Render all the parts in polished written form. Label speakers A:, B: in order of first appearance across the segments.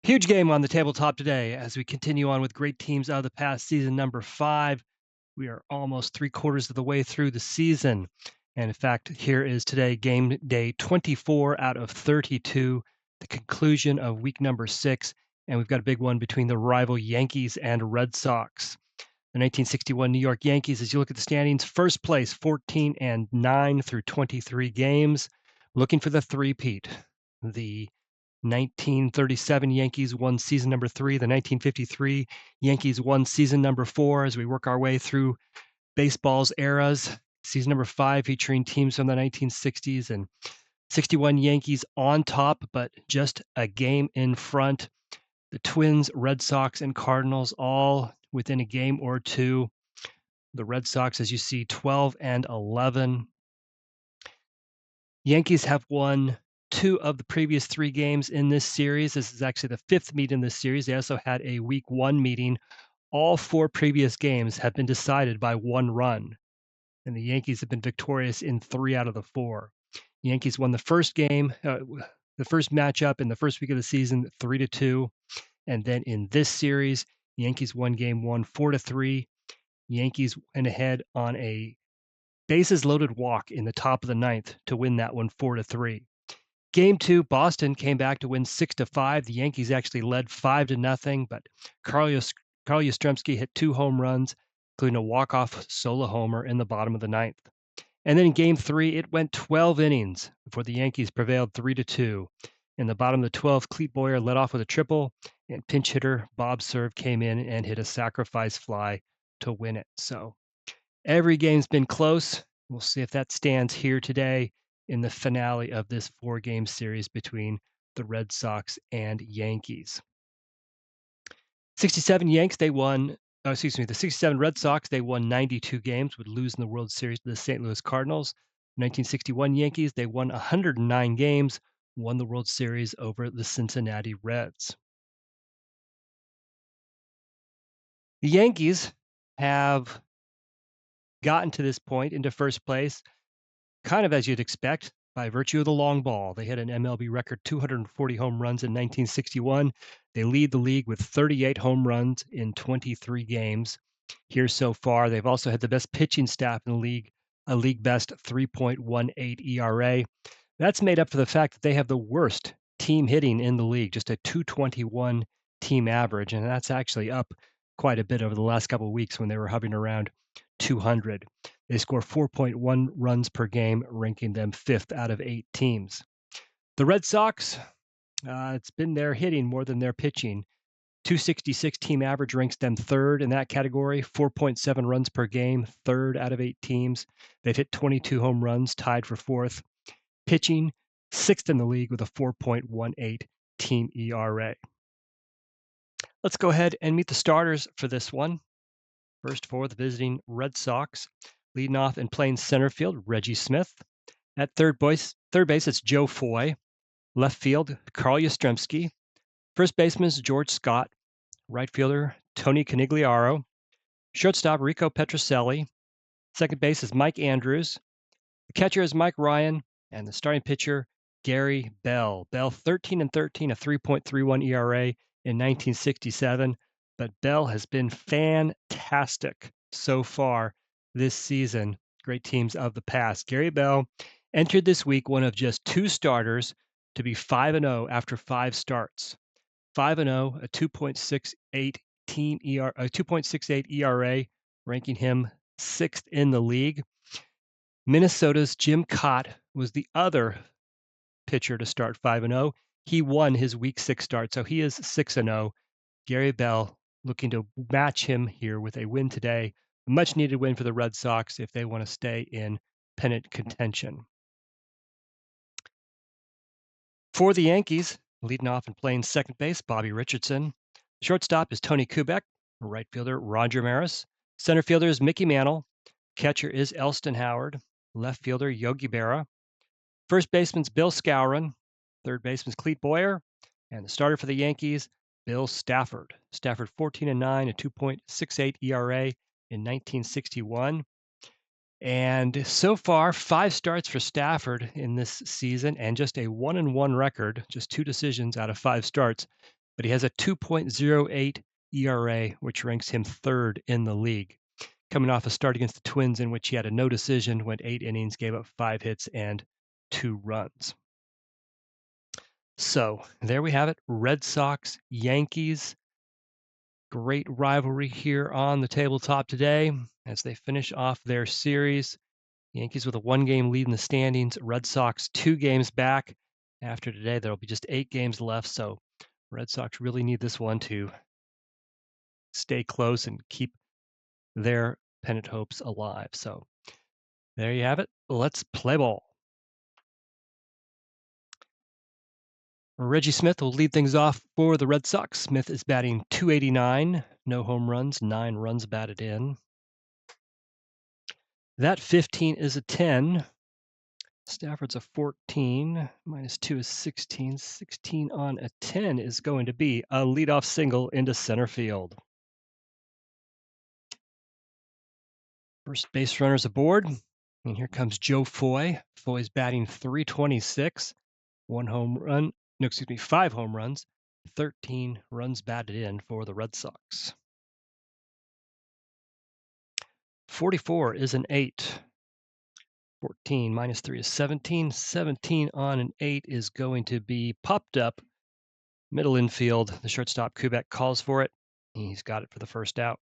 A: Huge game on the tabletop today as we continue on with great teams out of the past, season number 5. We are almost 3/4 of the way through the season. And in fact, here is today game day 24 out of 32, the conclusion of week number 6. And we've got a big one between the rival Yankees and Red Sox. The 1961 New York Yankees, as you look at the standings, first place, 14-9 through 23 games, looking for the three-peat. The 1937 Yankees won season number 3. The 1953 Yankees won season number 4 as we work our way through baseball's eras. Season number 5 featuring teams from the 1960s and 61 Yankees on top, but just a game in front. The Twins, Red Sox, and Cardinals all within a game or two. The Red Sox, as you see, 12-11. Yankees have won 2 of the previous 3 games in this series. This is actually the 5th meet in this series. They also had a week 1 meeting. All 4 previous games have been decided by 1 run, and the Yankees have been victorious in 3 out of the 4. Yankees won the first game, the first matchup in the first week of the season, 3-2, and then in this series, Yankees won game 1 4-3. Yankees went ahead on a bases loaded walk in the top of the 9th to win that one 4-3. Game 2, Boston came back to win 6-5. The Yankees actually led 5-0, but Carl Yastrzemski hit 2 home runs, including a walk-off solo homer in the bottom of the 9th. And then in Game 3, it went 12 innings before the Yankees prevailed 3-2. In the bottom of the 12th, Clete Boyer led off with a triple, and pinch hitter Bob Serve came in and hit a sacrifice fly to win it. So every game's been close. We'll see if that stands here today in the finale of this 4-game series between the Red Sox and Yankees. 67 Yanks, they won, the 67 Red Sox, they won 92 games, would lose in the World Series to the St. Louis Cardinals. 1961 Yankees, they won 109 games, won the World Series over the Cincinnati Reds. The Yankees have gotten to this point into first place, kind of as you'd expect, by virtue of the long ball. They hit an MLB record 240 home runs in 1961. They lead the league with 38 home runs in 23 games here so far. They've also had the best pitching staff in the league, a league best 3.18 ERA. That's made up for the fact that they have the worst team hitting in the league, just a 221 team average, and that's actually up quite a bit over the last couple of weeks when they were hovering around 200. They score 4.1 runs per game, ranking them 5th out of 8 teams. The Red Sox, it's been their hitting more than their pitching. 266 team average ranks them 3rd in that category, 4.7 runs per game, 3rd out of 8 teams. They've hit 22 home runs, tied for 4th. Pitching, 6th in the league with a 4.18 team ERA. Let's go ahead and meet the starters for this one. First for the visiting Red Sox, leading off and playing center field, Reggie Smith. At third base, it's Joe Foy. Left field, Carl Yastrzemski. First baseman is George Scott. Right fielder, Tony Conigliaro. Shortstop, Rico Petrocelli. Second base is Mike Andrews. The catcher is Mike Ryan. And the starting pitcher, Gary Bell. Bell, 13-13, a 3.31 ERA in 1967. But Bell has been fantastic so far this season. Great teams of the past. Gary Bell entered this week one of just 2 starters to be 5-0 after 5 starts. 5-0, a 2.68 team ERA, a 2.68 ERA, ranking him 6th in the league. Minnesota's Jim Cott was the other pitcher to start 5-0. He won his week 6 start, so he is 6-0. Gary Bell looking to match him here with a win today. A much needed win for the Red Sox if they want to stay in pennant contention. For the Yankees, leading off and playing second base, Bobby Richardson. Shortstop is Tony Kubek. Right fielder, Roger Maris. Center fielder is Mickey Mantle. Catcher is Elston Howard. Left fielder, Yogi Berra. First baseman's Bill Skowron. Third baseman's Clete Boyer. And the starter for the Yankees, Bill Stafford. Stafford 14-9, a 2.68 ERA in 1961. And so far, 5 starts for Stafford in this season and just a 1-1 record, just 2 decisions out of 5 starts. but he has a 2.08 ERA, which ranks him third in the league. Coming off a start against the Twins in which he had a no decision, went 8 innings, gave up 5 hits and 2 runs. So there we have it. Red Sox, Yankees. Great rivalry here on the tabletop today as they finish off their series. Yankees with a 1-game lead in the standings. Red Sox 2 games back. After today, there'll be just 8 games left. So Red Sox really need this one to stay close and keep their pennant hopes alive. So there you have it. Let's play ball. Reggie Smith will lead things off for the Red Sox. Smith is batting .289, no home runs, 9 runs batted in. That 15 is a 10. Stafford's a 14. -2 is 16. 16 on a 10 is going to be a leadoff single into center field. First base runners aboard. And here comes Joe Foy. Foy's batting .326. 5 home runs, 13 runs batted in for the Red Sox. 44 is an 8. 14 -3 is 17. 17 on an 8 is going to be popped up middle infield. The shortstop Kubek calls for it. He's got it for the first out.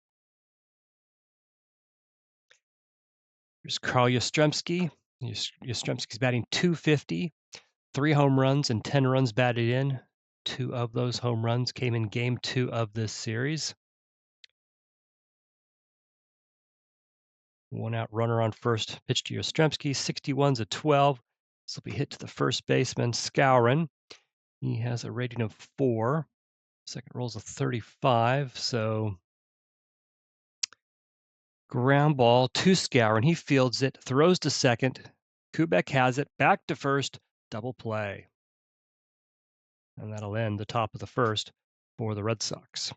A: Here's Carl Yastrzemski. Yastrzemski's batting .250. 3 home runs and 10 runs batted in. 2 of those home runs came in game 2 of this series. 1 out runner on first. Pitch to Yastrzemski. 61's a 12. This will be hit to the first baseman, Skowron. He has a rating of 4. Second roll's a 35. So ground ball to Skowron. He fields it, throws to second. Kubek has it. Back to first. Double play. And that'll end the top of the first for the Red Sox.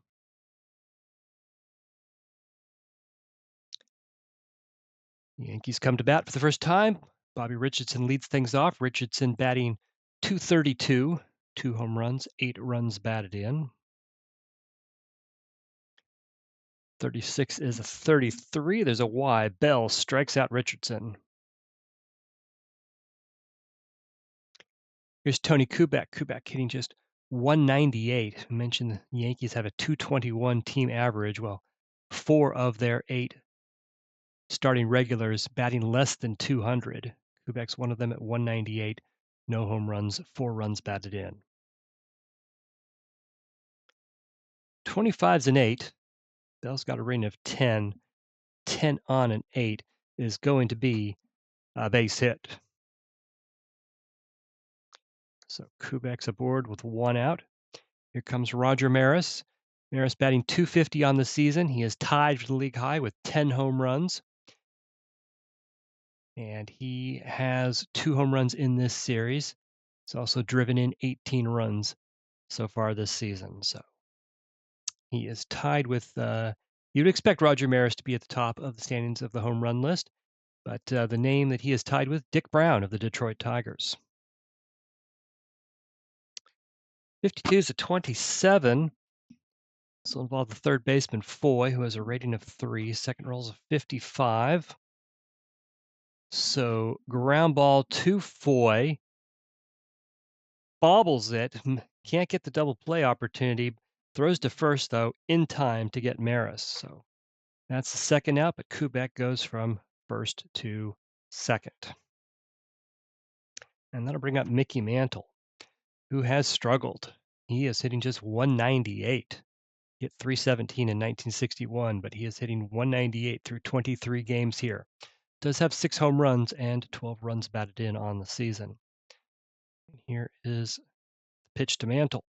A: The Yankees come to bat for the first time. Bobby Richardson leads things off. Richardson batting .232, 2 home runs, 8 runs batted in. 36 is a 33. There's a Y. Bell strikes out Richardson. Here's Tony Kubek. Kubek hitting just .198. I mentioned the Yankees have a .221 team average. Well, 4 of their 8 starting regulars batting less than .200. Kubek's one of them at .198. No home runs, 4 runs batted in. 25's an 8. Bell's got a rating of 10. 10 on an 8 is going to be a base hit. So Kubek's aboard with 1 out. Here comes Roger Maris. Maris batting .250 on the season. He is tied for the league high with 10 home runs. And he has 2 home runs in this series. He's also driven in 18 runs so far this season. So he is tied with, you'd expect Roger Maris to be at the top of the standings of the home run list, but the name that he is tied with, Dick Brown of the Detroit Tigers. 52 is a 27. This will involve the third baseman, Foy, who has a rating of 3. Second roll's a 55. So ground ball to Foy. Bobbles it. Can't get the double play opportunity. Throws to first, though, in time to get Maris. So that's the second out, but Kubek goes from first to second. And that'll bring up Mickey Mantle, who has struggled. He is hitting just .198. Hit .317 in 1961, but he is hitting .198 through 23 games here. Does have 6 home runs and 12 runs batted in on the season. And here is the pitch to Mantle.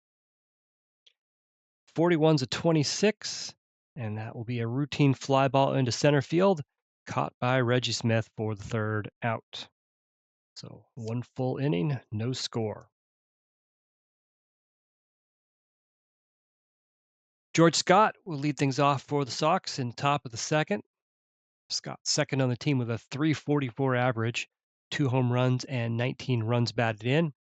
A: 41's a 26, and that will be a routine fly ball into center field, caught by Reggie Smith for the third out. So 1 full inning, no score. George Scott will lead things off for the Sox in top of the second. Scott second on the team with a .344 average, 2 home runs and 19 runs batted in.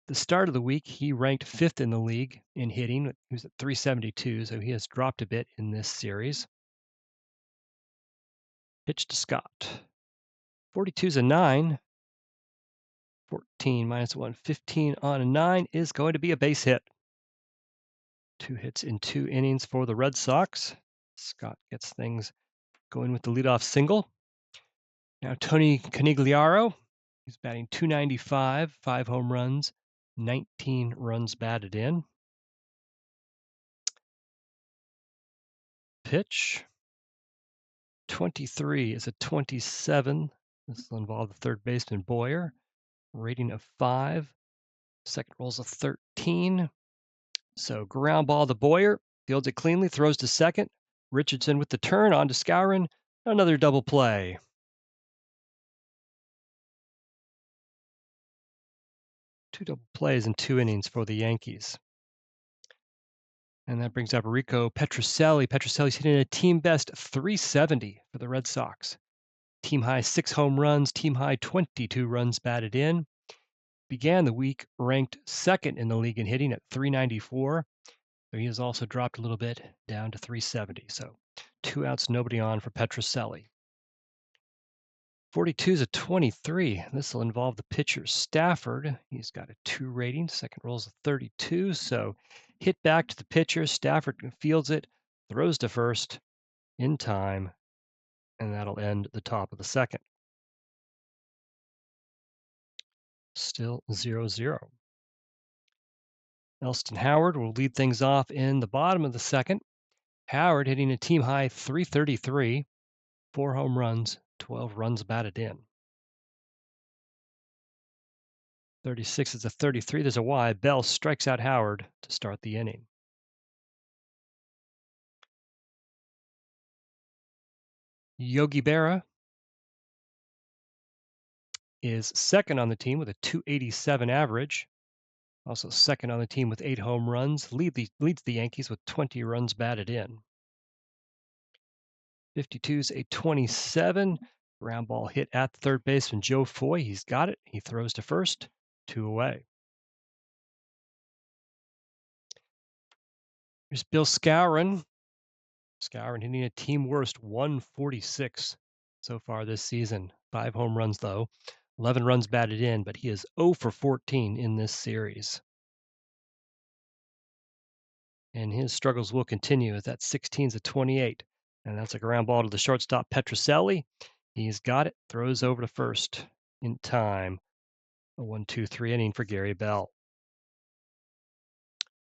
A: The start of the week, he ranked fifth in the league in hitting. He was at 372, so he has dropped a bit in this series. Pitch to Scott. 42's a 9. 14 minus 1, 15 on a 9 is going to be a base hit. 2 hits in 2 innings for the Red Sox. Scott gets things going with the leadoff single. Now Tony Canigliaro, he's batting .295, 5 home runs, 19 runs batted in. Pitch. 23 is a 27. This will involve the third baseman Boyer. Rating of 5. Second roll's a 13. So ground ball to Boyer. Fields it cleanly, throws to second. Richardson with the turn on to Skowron. Another double play. 2 double plays in 2 innings for the Yankees. And that brings up Rico Petrocelli. Petrocelli's hitting a team best .370 for the Red Sox. Team high 6 home runs, team high 22 runs batted in. Began the week ranked second in the league in hitting at .394. So he has also dropped a little bit down to .370. So 2 outs, nobody on for Petrocelli. 42's a 23. This will involve the pitcher Stafford. He's got a 2 rating. Second roll's a 32. So hit back to the pitcher. Stafford fields it, throws to first in time, and that'll end the top of the second. Still 0-0. Elston Howard will lead things off in the bottom of the second. Howard hitting a team high .333, 4 home runs, 12 runs batted in. 36 is a 33. There's a Y. Bell strikes out Howard to start the inning. Yogi Berra is second on the team with a .287 average. Also second on the team with 8 home runs. Leads the Yankees with 20 runs batted in. 52's a 27. Ground ball hit at third baseman Joe Foy. He's got it. He throws to first. 2 away. Here's Bill Skowron. Skowron hitting a team worst 146 so far this season. 5 home runs, though. 11 runs batted in, but he is 0 for 14 in this series. And his struggles will continue as that 16's a 28. And that's a ground ball to the shortstop Petrocelli. He's got it. Throws over to first in time. A 1-2-3 inning for Gary Bell.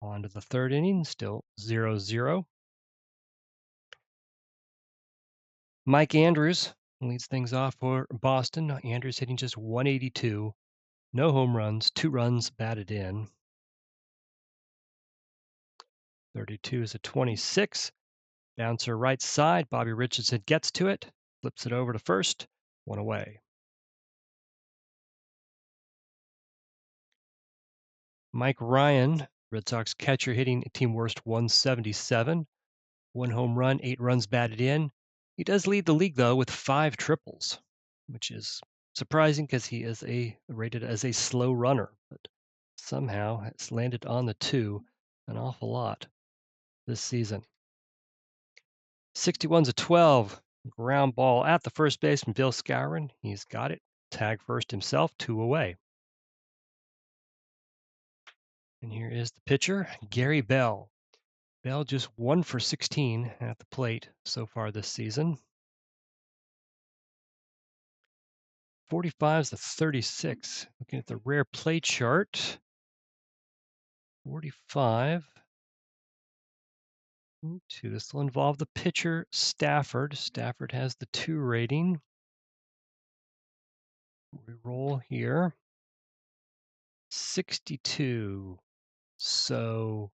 A: On to the third inning, still 0-0. Mike Andrews leads things off for Boston. Andrews hitting just 182. No home runs, 2 runs batted in. 32 is a 26. Bouncer right side. Bobby Richardson gets to it, flips it over to first. 1 away. Mike Ryan, Red Sox catcher, hitting a team worst 177. 1 home run, 8 runs batted in. He does lead the league, though, with 5 triples, which is surprising because he is rated as a slow runner, but somehow has landed on the 2 an awful lot this season. 61's a 12. Ground ball at the first baseman, Bill Skowron. He's got it. Tag first himself, 2 away. And here is the pitcher, Gary Bell. Bell just 1 for 16 at the plate so far this season. 45 is the 36. Looking at the rare play chart. 45. This will involve the pitcher, Stafford. Stafford has the 2 rating. We roll here. 62. So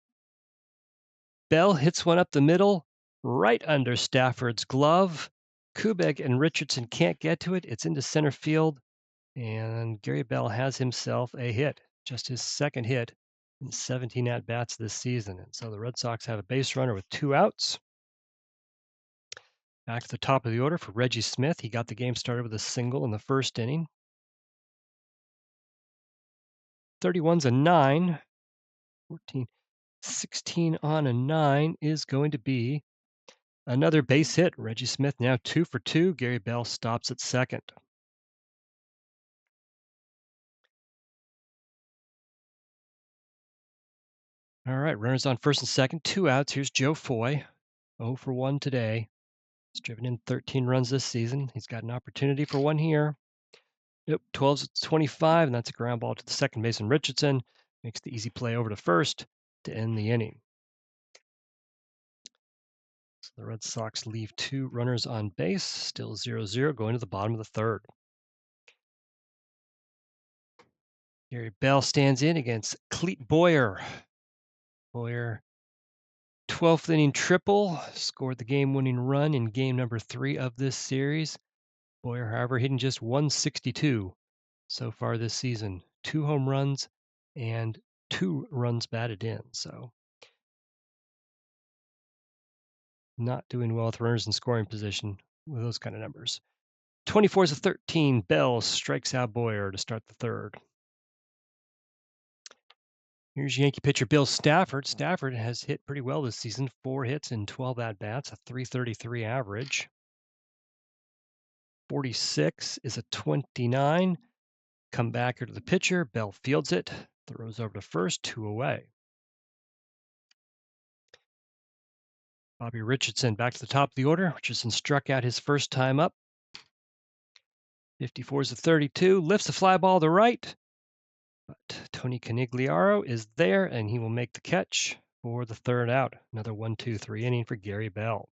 A: Bell hits one up the middle, right under Stafford's glove. Kubek and Richardson can't get to it. It's into center field, and Gary Bell has himself a hit, just his second hit in 17 at-bats this season. And so the Red Sox have a base runner with 2 outs. Back to the top of the order for Reggie Smith. He got the game started with a single in the first inning. 31's a 9. 14, 16 on a 9 is going to be another base hit. Reggie Smith now 2 for 2. Gary Bell stops at second. All right, runners on first and second, 2 outs. Here's Joe Foy, 0 for 1 today. He's driven in 13 runs this season. He's got an opportunity for one here. Nope, 12's 25, and that's a ground ball to the second baseman Richardson. Makes the easy play over to first to end the inning. So the Red Sox leave 2 runners on base, still 0-0, going to the bottom of the third. Gary Bell stands in against Clete Boyer. Boyer, 12th inning triple, scored the game-winning run in game number 3 of this series. Boyer, however, hitting just 162 so far this season. 2 home runs and 2 runs batted in. So not doing well with runners in scoring position with those kind of numbers. 24's a 13. Bell strikes out Boyer to start the third. Here's Yankee pitcher Bill Stafford. Stafford has hit pretty well this season. 4 hits and 12 at-bats, a .333 average. 46 is a 29. Comebacker to the pitcher. Bell fields it, throws over to first, 2 away. Bobby Richardson back to the top of the order. Richardson struck out his first time up. 54 is a 32. Lifts the fly ball to right. But Tony Canigliaro is there, and he will make the catch for the third out. Another 1-2-3 inning for Gary Bell.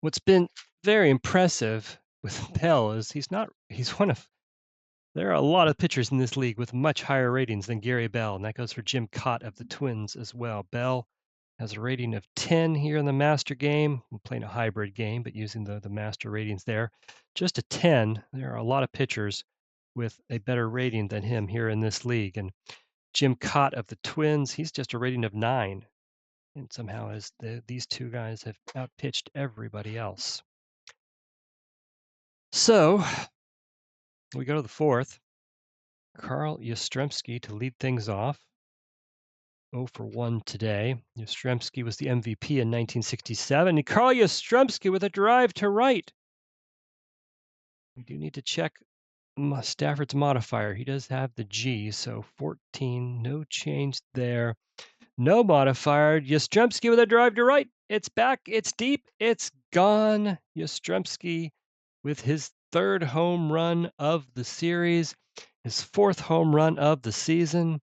A: What's been very impressive with Bell is there are a lot of pitchers in this league with much higher ratings than Gary Bell, and that goes for Jim Cott of the Twins as well. Bell has a rating of 10 here in the master game. I'm playing a hybrid game, but using the master ratings there. Just a 10. There are a lot of pitchers with a better rating than him here in this league. And Jim Cott of the Twins, he's just a rating of 9. And somehow these two guys have outpitched everybody else. So we go to the fourth. Carl Yastrzemski to lead things off. 0 for 1 today. Yastrzemski was the MVP in 1967. And Carl Yastrzemski with a drive to right. We do need to check Stafford's modifier. He does have the G, so 14, no change there. No modifier. Yastrzemski with a drive to right. It's back. It's deep. It's gone. Yastrzemski with his 3rd home run of the series, his 4th home run of the season.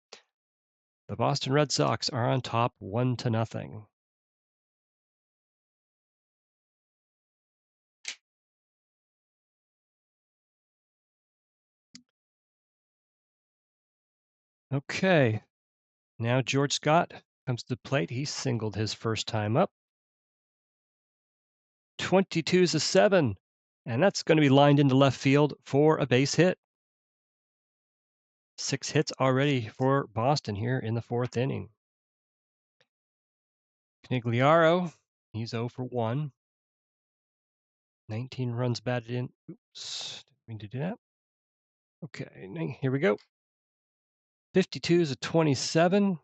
A: The Boston Red Sox are on top 1-0. Okay. Now George Scott comes to the plate. He singled his first time up. 22's a 7. And that's going to be lined into left field for a base hit. 6 hits already for Boston here in the 4th inning. Canigliaro, he's 0 for 1. 19 runs batted in. Oops, didn't mean to do that. Okay, here we go. 52's a 27.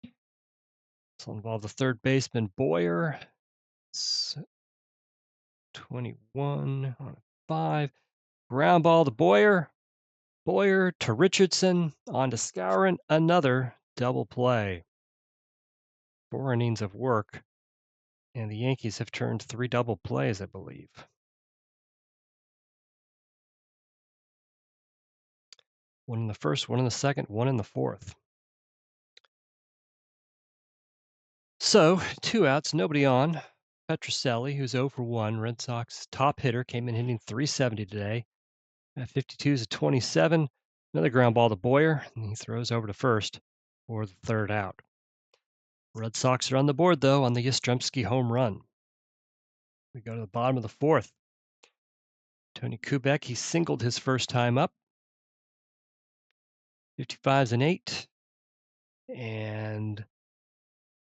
A: This will involve the third baseman Boyer. It's 21 on a 5. Ground ball to Boyer. Boyer to Richardson. On to Skowron. Another double play. 4 innings of work. And the Yankees have turned 3 double plays, I believe. One in the first, one in the second, one in the 4th. So, 2 outs, nobody on. Petrocelli, who's 0 for 1, Red Sox top hitter, came in hitting .370 today. At 52's a 27. Another ground ball to Boyer, and he throws over to first for the 3rd out. Red Sox are on the board, though, on the Yastrzemski home run. We go to the bottom of the 4th. Tony Kubek, he singled his first time up. 55's an 8. And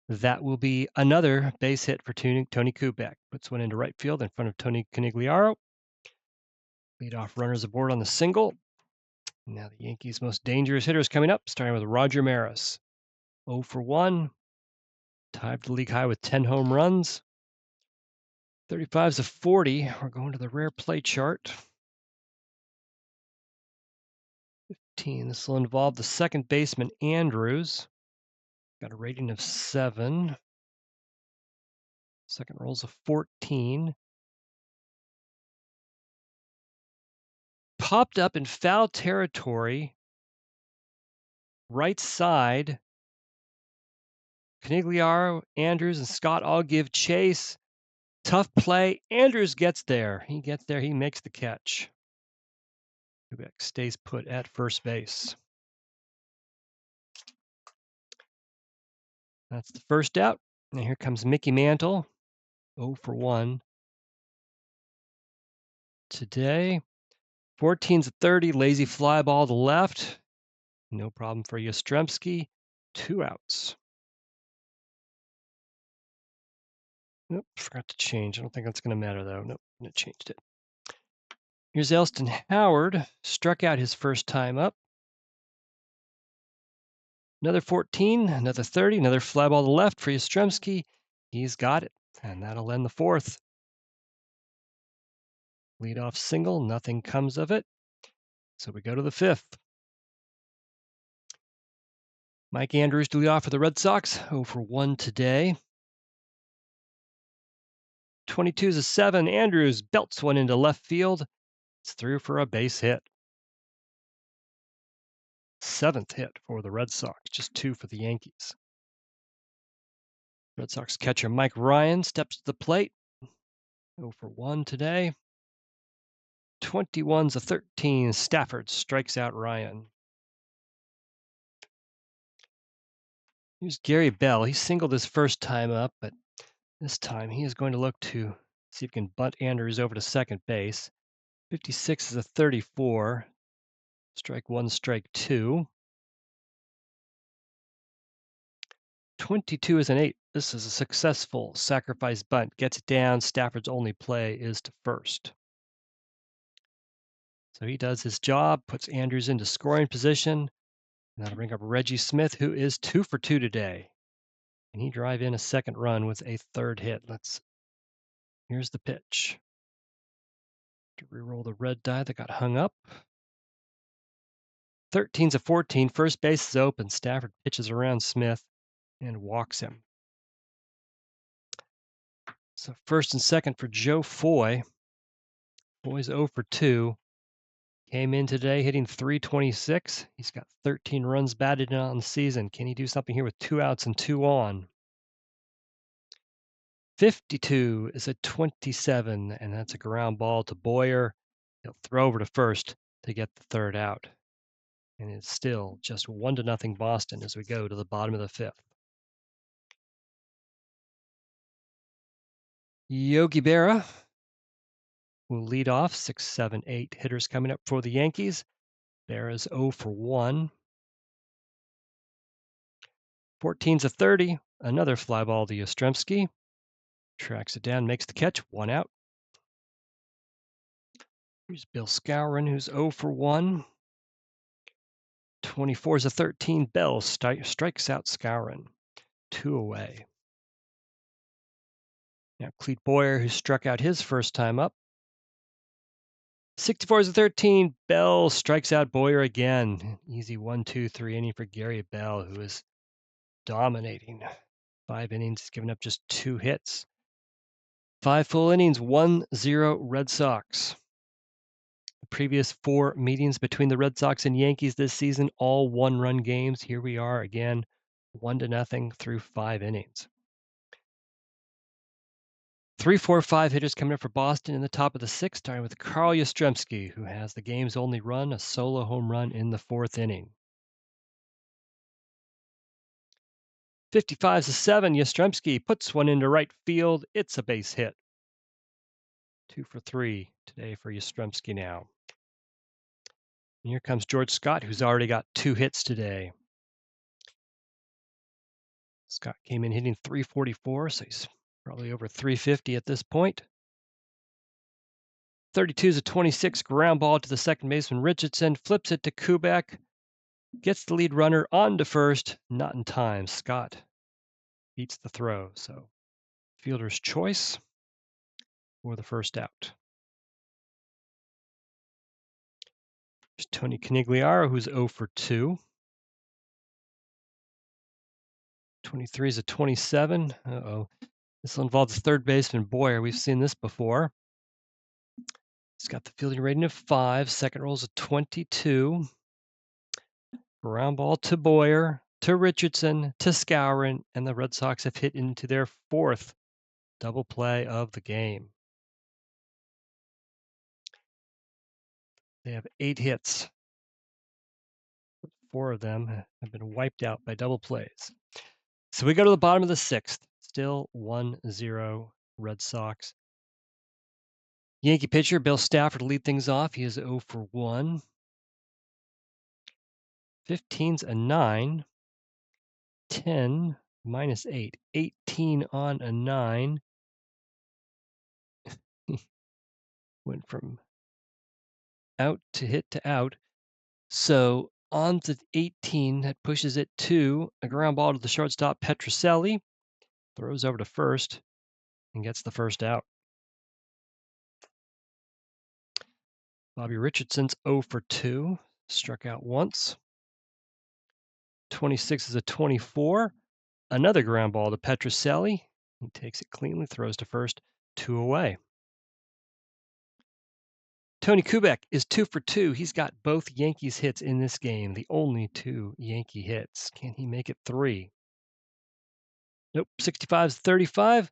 A: that will be another base hit for Tony Kubek. Puts one into right field in front of Tony Canigliaro. Leadoff runners aboard on the single. Now the Yankees' most dangerous hitters coming up, starting with Roger Maris. 0 for 1, tied the league high with 10 home runs. 35's a 40. We're going to the rare play chart. 15. This will involve the second baseman, Andrews. Got a rating of 7. Second roll's a 14. Popped up in foul territory. Right side. Canigliaro, Andrews, and Scott all give chase. Tough play. Andrews gets there. He gets there. He makes the catch. Quebec stays put at first base. That's the first out. And here comes Mickey Mantle. 0 for 1. Today, 14's a 30. Lazy fly ball to left. No problem for Yastrzemski. 2 outs. Nope, forgot to change. I don't think that's going to matter, though. Nope, I changed it. Here's Elston Howard. Struck out his first time up. Another 14, another 30, another fly ball to the left for Yastrzemski. He's got it, and that'll end the fourth. Leadoff single, nothing comes of it. So we go to the fifth. Mike Andrews to lead off for the Red Sox. 0 for 1 today. 22's a 7. Andrews belts one into left field. It's through for a base hit. 7th hit for the Red Sox, just 2 for the Yankees. Red Sox catcher Mike Ryan steps to the plate. 0 for 1 today. 21's a 13. Stafford strikes out Ryan. Here's Gary Bell. He singled his first time up, but this time he is going to look to see if he can bunt Andrews over to second base. 56 is a 34. Strike 1, strike 2. 22 is an 8. This is a successful sacrifice bunt. Gets it down. Stafford's only play is to first. So he does his job, puts Andrews into scoring position. And that'll bring up Reggie Smith, who is 2 for 2 today. Can he drive in a second run with a third hit? Here's the pitch. To re-roll the red die that got hung up. 13's a 14. First base is open. Stafford pitches around Smith and walks him. So first and second for Joe Foy. Foy's 0 for 2. Came in today hitting .326. He's got 13 runs batted in on the season. Can he do something here with 2 outs and 2 on? 52 is a 27, and that's a ground ball to Boyer. He'll throw over to first to get the third out. And it's still just 1-0 Boston as we go to the bottom of the fifth. Yogi Berra will lead off. 6, 7, 8 hitters coming up for the Yankees. Berra's 0 for 1. 14's a 30. Another fly ball to Yastrzemski. Tracks it down, makes the catch. 1 out. Here's Bill Skowron, who's 0 for 1. 24's a 13. Bell strikes out Skowron. 2 away. Now Clete Boyer, who struck out his first time up. 64 is a 13. Bell strikes out Boyer again. Easy 1-2-3 inning for Gary Bell, who is dominating. 5 innings, he's given up just 2 hits. 5 full innings, 1-0 Red Sox. The previous 4 meetings between the Red Sox and Yankees this season, all 1-run games. Here we are again, 1-0 through 5 innings. 3, 4, 5 hitters coming up for Boston in the top of the 6th, starting with Carl Yastrzemski, who has the game's only run, a solo home run in the 4th inning. 55's a 7. Yastrzemski puts one into right field. It's a base hit. 2 for 3 today for Yastrzemski now. And here comes George Scott, who's already got 2 hits today. Scott came in hitting .344, so he's probably over .350 at this point. 32 is a 26 ground ball to the second baseman. Richardson flips it to Kubek, gets the lead runner on to first, not in time. Scott beats the throw, so fielder's choice for the first out. There's Tony Canigliaro, who's 0 for 2. 23 is a 27. Uh-oh. This will involve the third baseman, Boyer. We've seen this before. He's got the fielding rating of 5. Second roll is a 22. Ground ball to Boyer, to Richardson, to Skowron, and the Red Sox have hit into their 4th double play of the game. They have 8 hits. 4 of them have been wiped out by double plays. So we go to the bottom of the 6th. Still 1-0 Red Sox. Yankee pitcher Bill Stafford to lead things off. He is 0 for 1. 15's a 9. 10 minus 8. 18 on a 9. Went from out to hit to out. So on to 18, that pushes it to a ground ball to the shortstop, Petrocelli. Throws over to first and gets the first out. Bobby Richardson's 0 for 2. Struck out once. 26 is a 24. Another ground ball to Petrocelli. He takes it cleanly, throws to first, 2 away. Tony Kubek is 2 for 2. He's got both Yankees hits in this game, the only 2 Yankee hits. Can he make it 3? Nope, 65 is 35.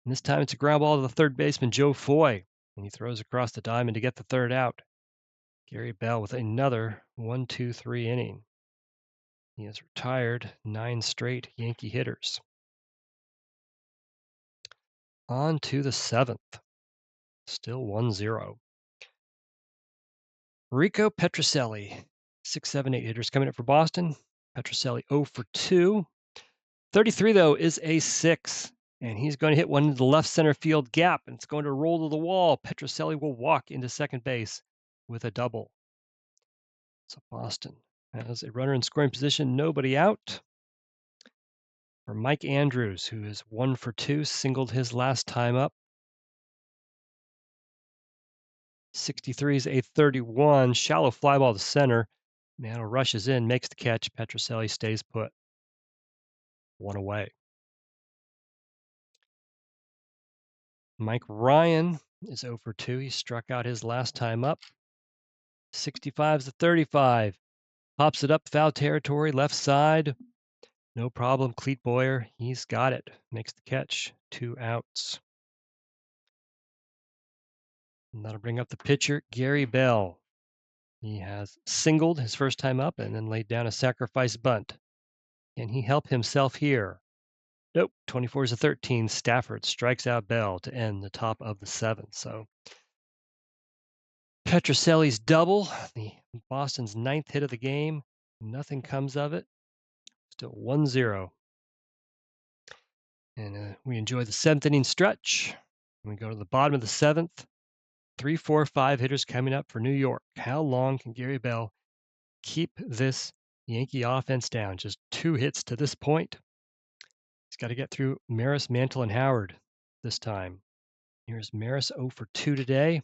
A: And this time it's a ground ball to the third baseman, Joe Foy. And he throws across the diamond to get the third out. Gary Bell with another 1-2-3 inning. He has retired 9 straight Yankee hitters. On to the 7th. Still 1-0. Rico Petrocelli, 6, 7, 8 hitters coming up for Boston. Petrocelli 0 for 2. 33, though, is a 6, and he's going to hit one into the left center field gap, and it's going to roll to the wall. Petrocelli will walk into second base with a double. So Boston has a runner in scoring position, nobody out. For Mike Andrews, who is 1 for 2, singled his last time up. 63 is a 31, shallow fly ball to center. Mantle rushes in, makes the catch. Petrocelli stays put. 1 away. Mike Ryan is 0 for 2. He struck out his last time up. 65 is a 35. Pops it up foul territory, left side. No problem. Cleat Boyer, he's got it. Makes the catch. 2 outs. And that'll bring up the pitcher, Gary Bell. He has singled his first time up and then laid down a sacrifice bunt. Can he help himself here? Nope. 24 is a 13. Stafford strikes out Bell to end the top of the 7th. So Petrocelli's double, the Boston's 9th hit of the game. Nothing comes of it. Still 1-0. And we enjoy the 7th inning stretch. We go to the bottom of the 7th. 3, 4, 5 hitters coming up for New York. How long can Gary Bell keep this Yankee offense down? Just 2 hits to this point. He's got to get through Maris, Mantle, and Howard this time. Here's Maris 0 for 2 today.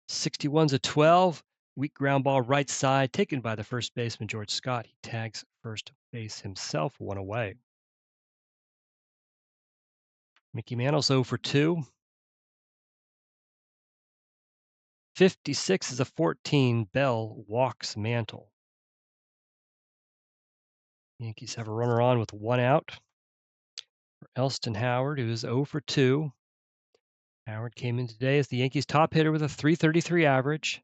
A: 61's a 12. Weak ground ball right side, taken by the first baseman, George Scott. He tags first base himself, 1 away. Mickey Mantle's 0 for 2. 56 is a 14. Bell walks Mantle. Yankees have a runner on with 1 out. For Elston Howard, who is 0 for 2. Howard came in today as the Yankees' top hitter with a .333 average.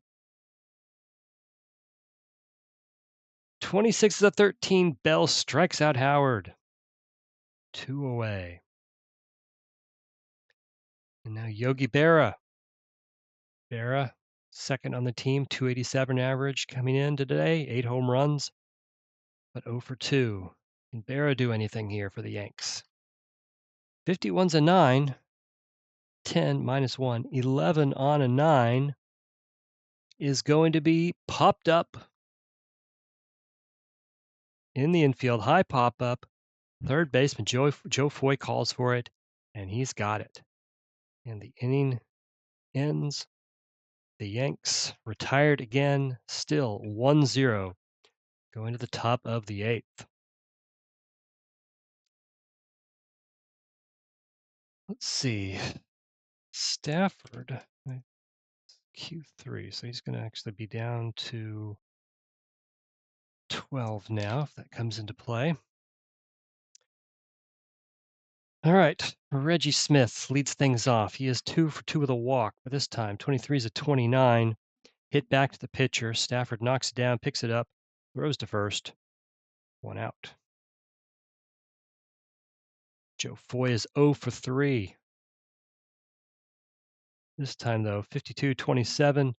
A: 26 is a 13. Bell strikes out Howard. 2 away. And now Yogi Berra. Berra, second on the team, .287 average coming in today, 8 home runs, but 0 for 2. Can Berra do anything here for the Yanks? 51's a 9. 10 minus 1, 11 on a 9 is going to be popped up in the infield. High pop up. Third baseman Joe Foy calls for it, and he's got it. And the inning ends. The Yanks retired again, still 1-0, going to the top of the eighth. Let's see. Stafford, Q3, so he's going to actually be down to 12 now, if that comes into play. All right, Reggie Smith leads things off. He is 2 for 2 with a walk, but this time 23 is a 29. Hit back to the pitcher. Stafford knocks it down, picks it up, throws to first. 1 out. Joe Foy is 0 for 3. This time, though, 52-27.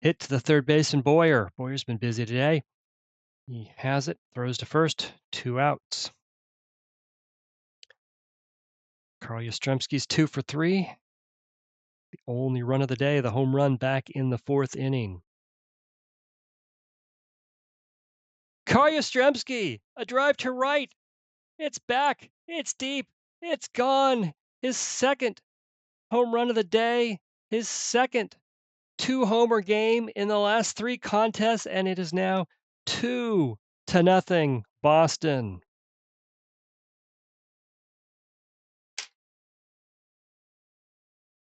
A: Hit to the third baseman, Boyer. Boyer's been busy today. He has it, throws to first, 2 outs. Carl Yastrzemski's 2 for 3. The only run of the day, the home run back in the 4th inning. Carl Yastrzemski, a drive to right. It's back. It's deep. It's gone. His second home run of the day, his second 2-homer game in the last 3 contests, and it is now 2-0 Boston.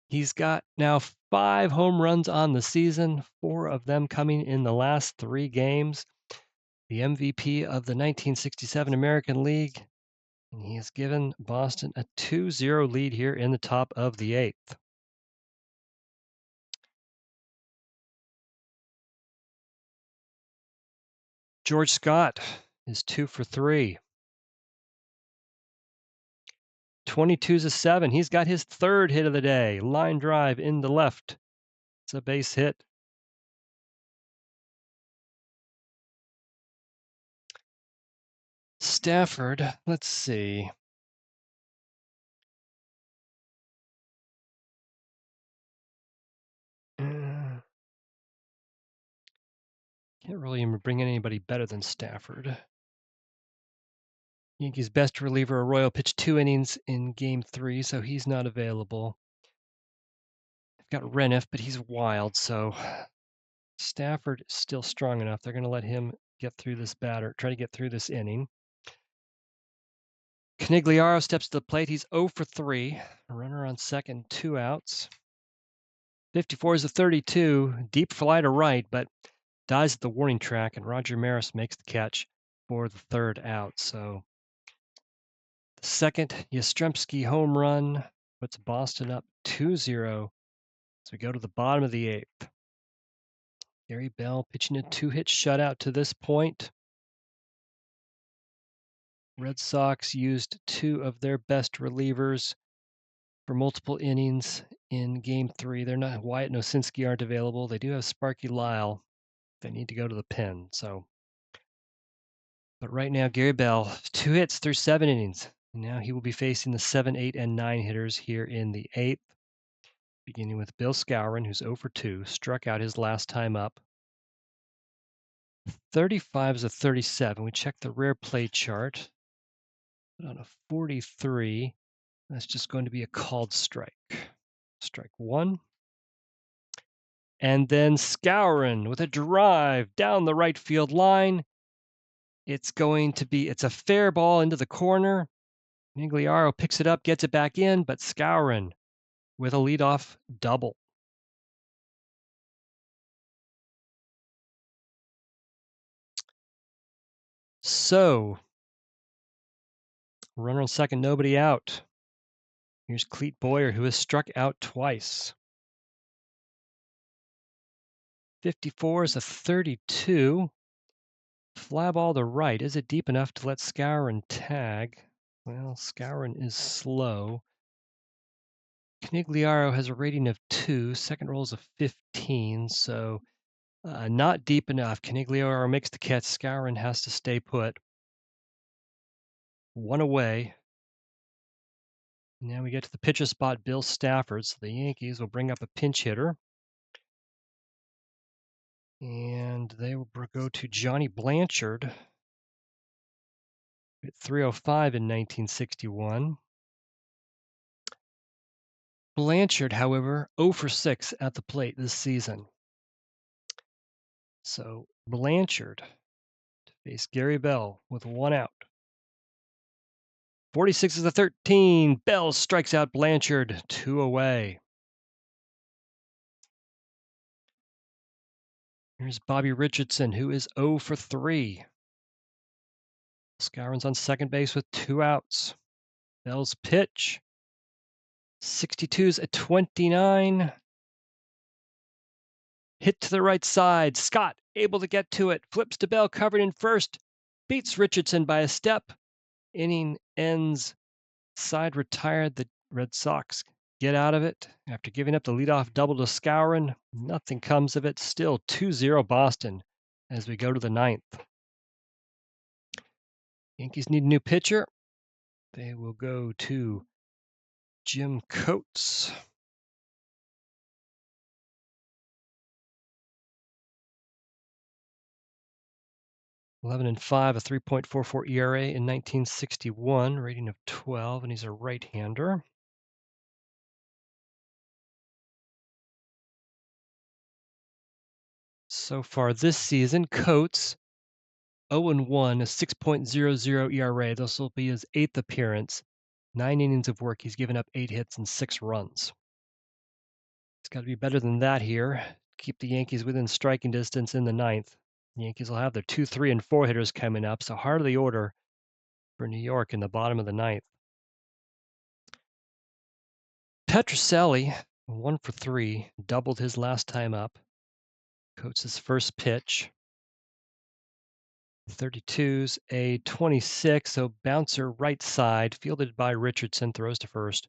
A: He's got now 5 home runs on the season, 4 of them coming in the last 3 games. The MVP of the 1967 American League, and he has given Boston a 2-0 lead here in the top of the 8th. George Scott is 2 for 3. 22's a 7. He's got his 3rd hit of the day. Line drive in the left. It's a base hit. Stafford, let's see. Can't really bring in anybody better than Stafford. Yankees' best reliever, Arroyo, pitched 2 innings in Game 3, so he's not available. They've got Reniff, but he's wild, so Stafford is still strong enough. They're going to let him get through this try to get through this inning. Canigliaro steps to the plate. He's 0 for 3. A runner on second, 2 outs. 54 is a 32. Deep fly to right, but dies at the warning track, and Roger Maris makes the catch for the 3rd out. So the second Yastrzemski home run puts Boston up 2-0. So we go to the bottom of the 8th. Gary Bell pitching a 2-hit shutout to this point. Red Sox used 2 of their best relievers for multiple innings in Game 3. They're not Wyatt and Osinski aren't available. They do have Sparky Lyle. They need to go to the pen. But right now, Gary Bell, 2 hits through 7 innings. And now he will be facing the 7, 8, and 9 hitters here in the 8th, beginning with Bill Skowron, who's 0 for 2, struck out his last time up. 35 is a 37. We check the rare play chart. But on a 43, that's just going to be a called strike. Strike 1. And then Skowron with a drive down the right field line. It's a fair ball into the corner. Migliaro picks it up, gets it back in, but Skowron with a leadoff double. So, runner on second, nobody out. Here's Clete Boyer, who has struck out twice. 54 is a 32. Fly ball to right. Is it deep enough to let Skowron tag? Well, Skowron is slow. Canigliaro has a rating of 2. Second roll is a 15, so not deep enough. Canigliaro makes the catch. Skowron has to stay put. 1 away. Now we get to the pitcher spot, Bill Stafford. So the Yankees will bring up a pinch hitter. And they will go to Johnny Blanchard at 305 in 1961. Blanchard, however, 0 for 6 at the plate this season. So Blanchard to face Gary Bell with 1 out. 46 is the 13. Bell strikes out Blanchard, 2 away. Here's Bobby Richardson, who is 0 for 3. Skowron's on second base with 2 outs. Bell's pitch. 62's a 29. Hit to the right side. Scott able to get to it. Flips to Bell, covered in first. Beats Richardson by a step. Inning ends. Side retired. The Red Sox get out of it after giving up the leadoff double to Skowron. Nothing comes of it. Still 2-0 Boston as we go to the 9th. Yankees need a new pitcher. They will go to Jim Coates. 11-5, a 3.44 ERA in 1961, rating of 12, and he's a right-hander. So far this season, Coates 0-1, a 6.00 ERA. This will be his 8th appearance. 9 innings of work. He's given up 8 hits and 6 runs. It's got to be better than that here. Keep the Yankees within striking distance in the 9th. The Yankees will have their 2, 3, and 4 hitters coming up, so heart of the order for New York in the bottom of the 9th. Petrocelli, 1 for 3, doubled his last time up. Coates' first pitch. 32's a 26, so bouncer right side, fielded by Richardson, throws to first,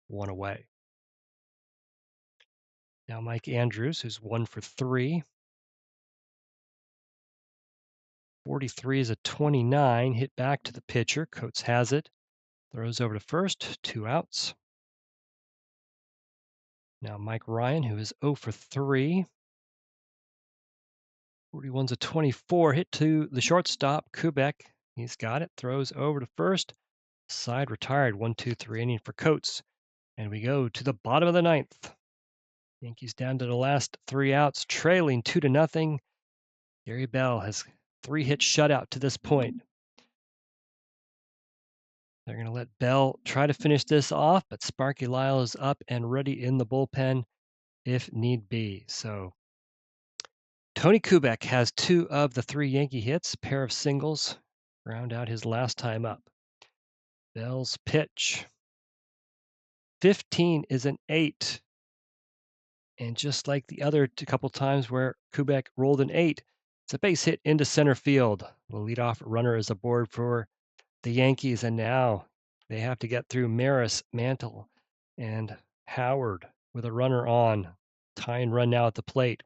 A: 1 away. Now Mike Andrews, who's 1 for 3. 43 is a 29, hit back to the pitcher. Coates has it, throws over to first, 2 outs. Now Mike Ryan, who is 0 for 3. 41's a 24, hit to the shortstop, Kubek. He's got it, throws over to first. Side retired, 1-2-3 inning for Coates. And we go to the bottom of the 9th. Yankees down to the last 3 outs, trailing 2-0. Gary Bell has 3-hit shutout to this point. They're going to let Bell try to finish this off, but Sparky Lyle is up and ready in the bullpen if need be. So Tony Kubek has 2 of the 3 Yankee hits, a pair of singles, round out his last time up. Bell's pitch. 15 is an 8. And just like the other couple times where Kubek rolled an 8, it's a base hit into center field. The leadoff runner is aboard for the Yankees, and now they have to get through Maris, Mantle, and Howard with a runner on. Tying run now at the plate.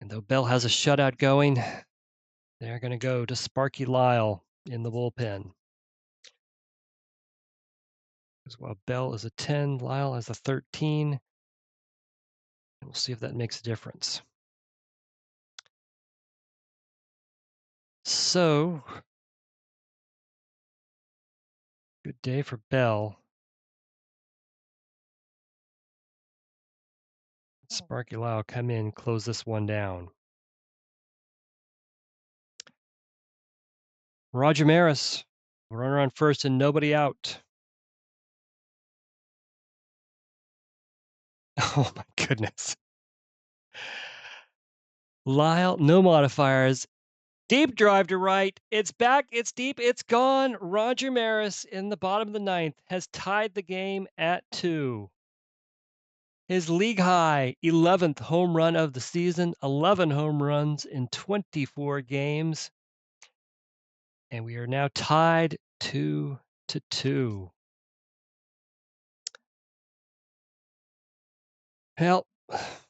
A: And though Bell has a shutout going, they're going to go to Sparky Lyle in the bullpen. As well, Bell is a 10, Lyle is a 13. And we'll see if that makes a difference. So, good day for Bell. Sparky Lyle come in, close this one down. Roger Maris, runner on first and nobody out. Oh my goodness. Lyle, no modifiers. Deep drive to right. It's back. It's deep. It's gone. Roger Maris in the bottom of the 9th has tied the game at 2. His league high 11th home run of the season, 11 home runs in 24 games. And we are now tied 2-2. Well,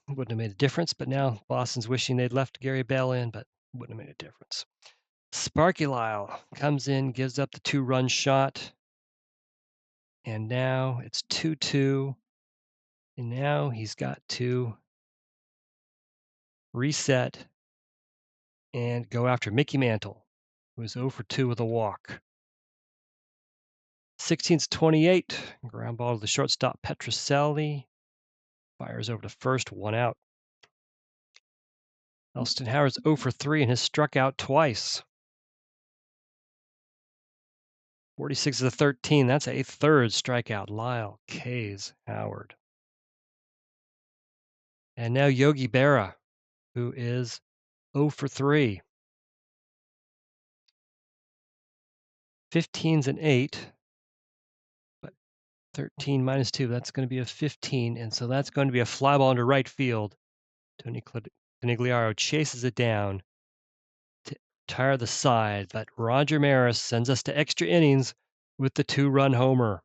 A: wouldn't have made a difference, but now Boston's wishing they'd left Gary Bell in, but wouldn't have made a difference. Sparky Lyle comes in, gives up the 2-run shot. And now it's 2-2. And now he's got to reset and go after Mickey Mantle, who is 0 for 2 with a walk. 16th 28. Ground ball to the shortstop Petrocelli. Fires over to first, 1 out. Elston Howard's 0 for 3 and has struck out twice. 46 to 13. That's a third strikeout. Lyle K's Howard. And now Yogi Berra, who is 0 for 3. 15's an 8, but 13 minus 2, that's going to be a 15. And so that's going to be a fly ball into right field. Tony Conigliaro chases it down to tire the side, but Roger Maris sends us to extra innings with the 2-run homer.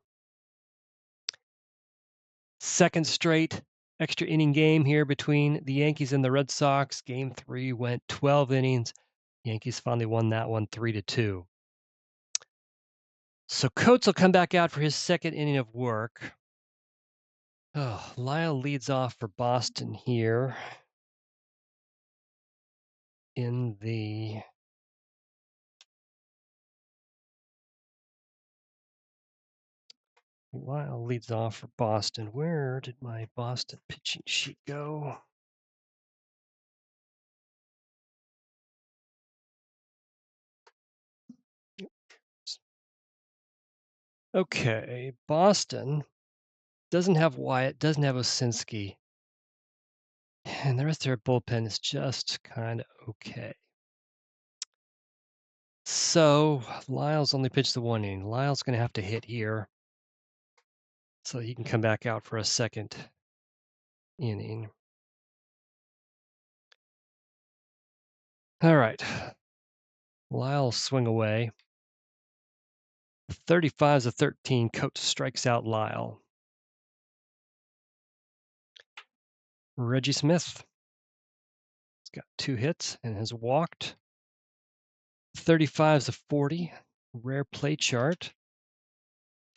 A: Second straight extra inning game here between the Yankees and the Red Sox. Game 3 went 12 innings. Yankees finally won that one 3-2. So Coates will come back out for his second inning of work. Oh, Lyle leads off for Boston here in the Lyle leads off for Boston. Where did my Boston pitching sheet go? Okay, Boston doesn't have Wyatt, doesn't have Osinski, and the rest of their bullpen is just kind of okay. So Lyle's only pitched the 1 inning. Lyle's going to have to hit here so he can come back out for a second inning. All right. Lyle swing away. 35's a 13. Coates strikes out Lyle. Reggie Smith. He's got 2 hits and has walked. 35's a 40. Rare play chart.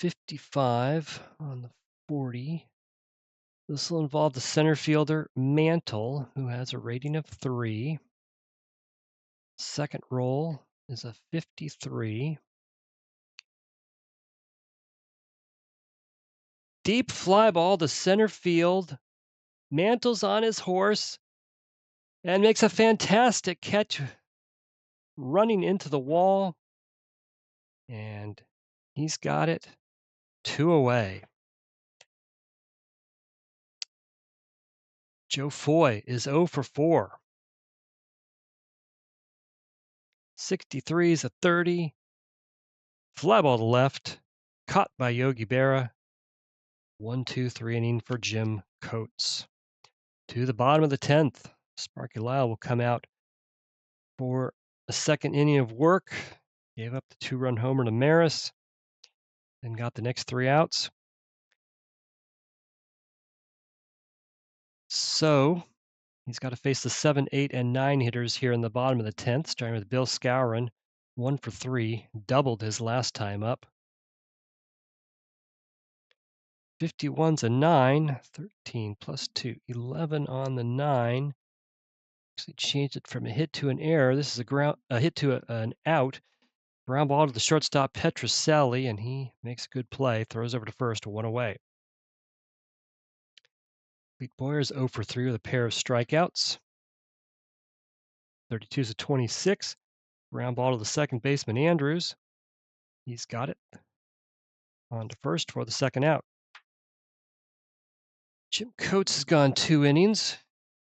A: 55 on the 40. This will involve the center fielder, Mantle, who has a rating of 3. Second roll is a 53. Deep fly ball to center field. Mantle's on his horse and makes a fantastic catch running into the wall. And he's got it 2 away. Joe Foy is 0 for 4. 63's a 30. Fly ball to left. Caught by Yogi Berra. 1-2-3 inning for Jim Coates. To the bottom of the 10th, Sparky Lyle will come out for a second inning of work. Gave up the 2-run homer to Maris. Then got the next 3 outs. So he's got to face the 7, 8, and 9 hitters here in the bottom of the 10th, starting with Bill Skowron, 1 for 3, doubled his last time up. 51's a 9, 13 plus 2, 11 on the 9. Actually changed it from a hit to an error. This is a hit to an out. Ground ball to the shortstop Petrocelli, and he makes a good play. Throws over to first, 1 away. Pete Boyer's 0 for 3 with a pair of strikeouts. 32's a 26. Ground ball to the second baseman Andrews. He's got it. On to first for the second out. Jim Coates has gone 2 innings,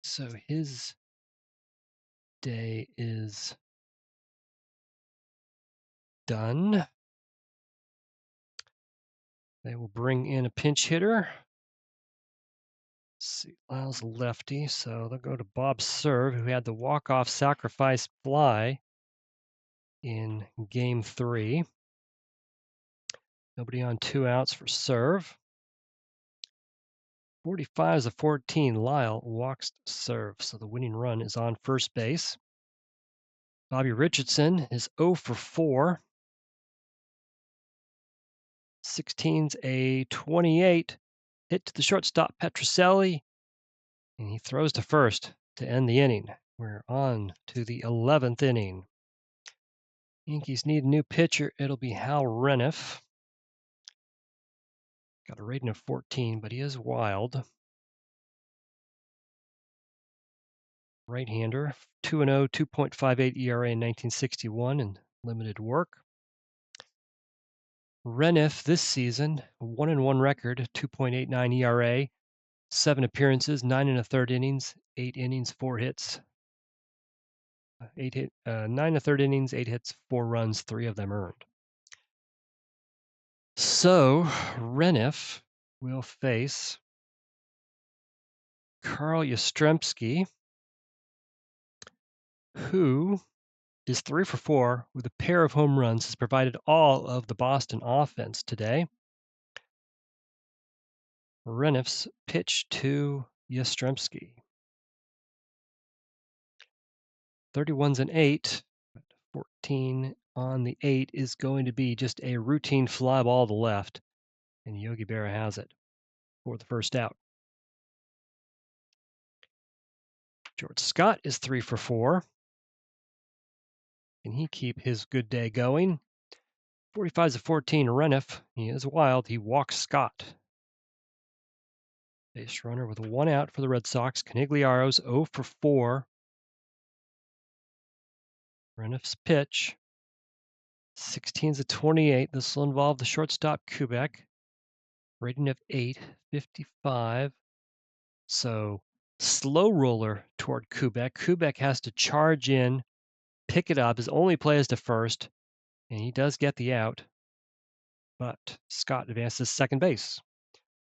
A: so his day is done. They will bring in a pinch hitter. Let's see, Lyle's a lefty, so they'll go to Bob Serve, who had the walk-off sacrifice fly in Game 3. Nobody on 2 outs for Serve. 45 is a 14. Lyle walks to Serve, so the winning run is on first base. Bobby Richardson is 0 for 4. 16's a 28. Hit to the shortstop, Petrocelli, and he throws to first to end the inning. We're on to the 11th inning. Yankees need a new pitcher. It'll be Hal Reniff. Got a rating of 14, but he is wild. Right-hander, 2-0, 2.58 ERA in 1961 in limited work. Reniff this season, 1-1 record, 2.89 ERA, 7 appearances, 9 1/3 innings, 8 innings, 4 hits. 9 1/3 innings, 8 hits, 4 runs, 3 of them earned. So Reniff will face Carl Yastrzemski, who is 3 for 4 with a pair of home runs, has provided all of the Boston offense today. Reniff's pitch to Yastrzemski. 31's an 8, 14 on the 8 is going to be just a routine fly ball to left, and Yogi Berra has it for the first out. George Scott is 3 for 4. Can he keep his good day going? 45's a 14, Reniff. He is wild. He walks Scott. Base runner with 1 out for the Red Sox. Canigliaro's 0 for 4. Reniff's pitch. 16's a 28. This will involve the shortstop Kubek. Rating of 8.55. So slow roller toward Kubek. Kubek has to charge in, pick it up. His only play is to first, and he does get the out. But Scott advances second base.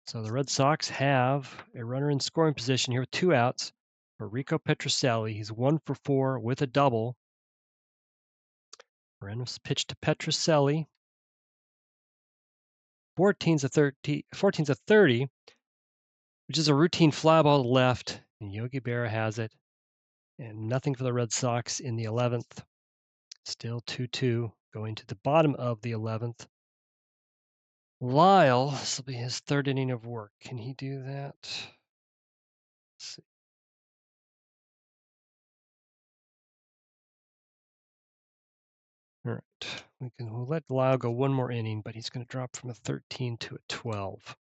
A: So the Red Sox have a runner in scoring position here with 2 outs for Rico Petrocelli. He's 1 for 4 with a double. Reniff's pitch to Petrocelli. 14's a 30, which is a routine fly ball to left, and Yogi Berra has it. And nothing for the Red Sox in the 11th. Still 2-2 going to the bottom of the 11th. Lyle, this will be his 3rd inning of work. Can he do that? Let's see. All right, we'll let Lyle go 1 more inning, but he's going to drop from a 13 to a 12.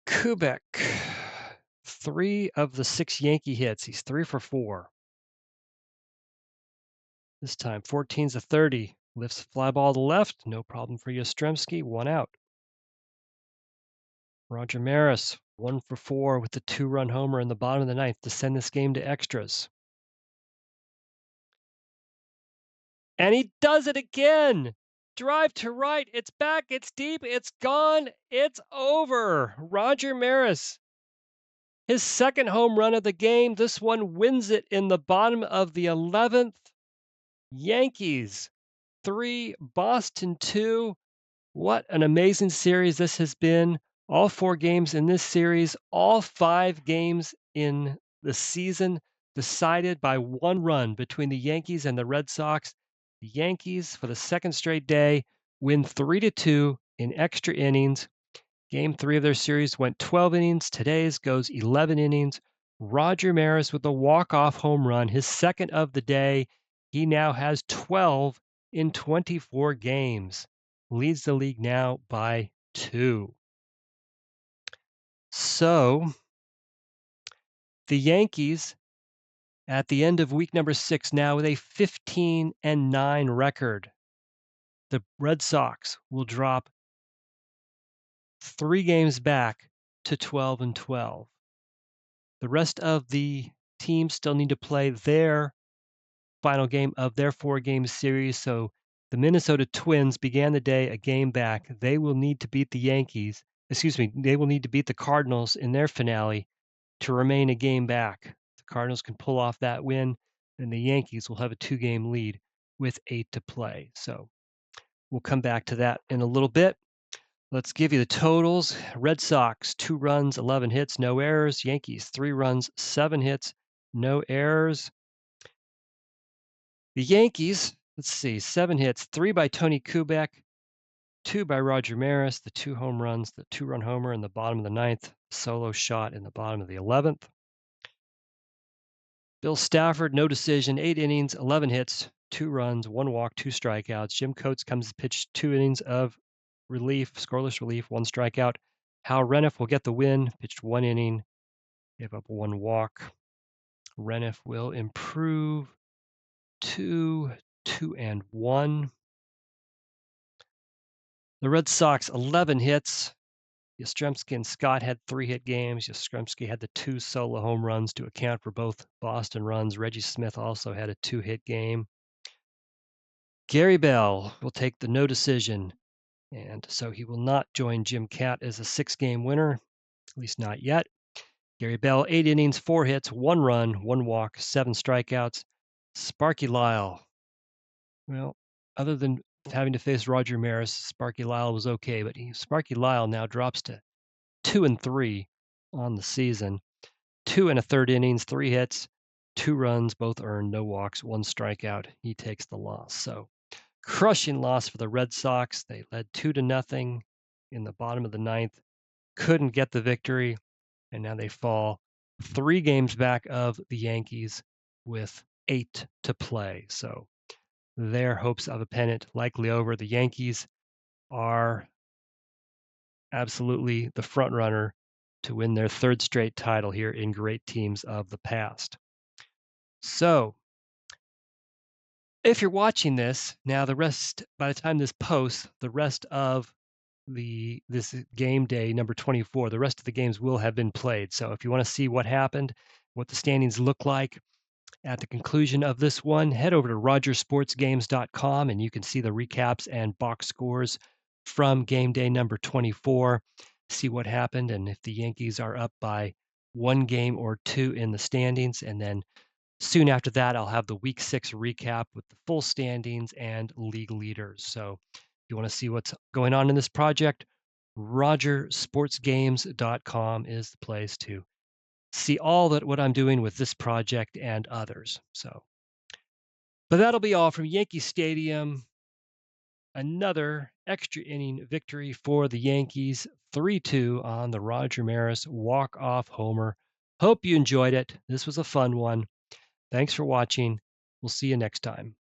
A: Kubek, 3 of the 6 Yankee hits. He's 3 for 4. This time, 14's a 30. Lifts fly ball to left. No problem for Yastrzemski. 1 out. Roger Maris, 1 for 4 with the 2-run homer in the bottom of the 9th to send this game to extras. And he does it again. Drive to right. It's back. It's deep. It's gone. It's over. Roger Maris, his 2nd home run of the game. This one wins it in the bottom of the 11th. Yankees 3, Boston 2. What an amazing series this has been. All 4 games in this series, all 5 games in the season decided by 1 run between the Yankees and the Red Sox. The Yankees, for the 2nd straight day, win 3-2 in extra innings. Game 3 of their series went 12 innings. Today's goes 11 innings. Roger Maris with a walk-off home run, his 2nd of the day. He now has 12 in 24 games. Leads the league now by 2. So the Yankees at the end of week number 6 now with a 15-9 record. The Red Sox will drop 3 games back to 12-12. The rest of the teams still need to play their final game of their 4-game series. So the Minnesota Twins began the day a game back. They will need to beat the Yankees. They will need to beat the Cardinals in their finale to remain a game back. The Cardinals can pull off that win, and the Yankees will have a 2-game lead with 8 to play. So we'll come back to that in a little bit. Let's give you the totals. Red Sox, 2 runs, 11 hits, no errors. Yankees, 3 runs, 7 hits, no errors. The Yankees, let's see, 7 hits, 3 by Tony Kubek, two by Roger Maris, the two home runs, the two-run homer in the bottom of the ninth, solo shot in the bottom of the 11th. Bill Stafford, no decision, 8 innings, 11 hits, 2 runs, 1 walk, 2 strikeouts. Jim Coates comes to pitch 2 innings of relief, scoreless relief, 1 strikeout. Hal Reniff will get the win, pitched 1 inning, gave up 1 walk. Reniff will improve to 2-1. The Red Sox, 11 hits. Yastrzemski and Scott had 3-hit games. Yastrzemski had the 2 solo home runs to account for both Boston runs. Reggie Smith also had a 2-hit game. Gary Bell will take the no decision, and so he will not join Jim Katt as a 6-game winner, at least not yet. Gary Bell, 8 innings, 4 hits, 1 run, 1 walk, 7 strikeouts. Sparky Lyle, well, other than having to face Roger Maris, Sparky Lyle was okay, but Sparky Lyle now drops to 2-3 on the season. 2 1/3 innings, 3 hits, 2 runs, both earned, no walks, 1 strikeout. He takes the loss. So crushing loss for the Red Sox. They led 2-0 in the bottom of the ninth, couldn't get the victory, and now they fall 3 games back of the Yankees with 8 to play. So their hopes of a pennant likely over. The Yankees are absolutely the front runner to win their 3rd straight title here in great teams of the past. So, if you're watching this, now by the time this posts, the rest of this game day number 24, the rest of the games will have been played. So if you want to see what happened, what the standings look like at the conclusion of this one, head over to rogersportsgames.com and you can see the recaps and box scores from game day number 24. See what happened and if the Yankees are up by 1 game or 2 in the standings. And then soon after that, I'll have the week 6 recap with the full standings and league leaders. So if you want to see what's going on in this project, rogersportsgames.com is the place to see all that what I'm doing with this project and others. So, but that'll be all from Yankee Stadium. Another extra inning victory for the Yankees, 3-2 on the Roger Maris walk-off homer. Hope you enjoyed it. This was a fun one. Thanks for watching. We'll see you next time.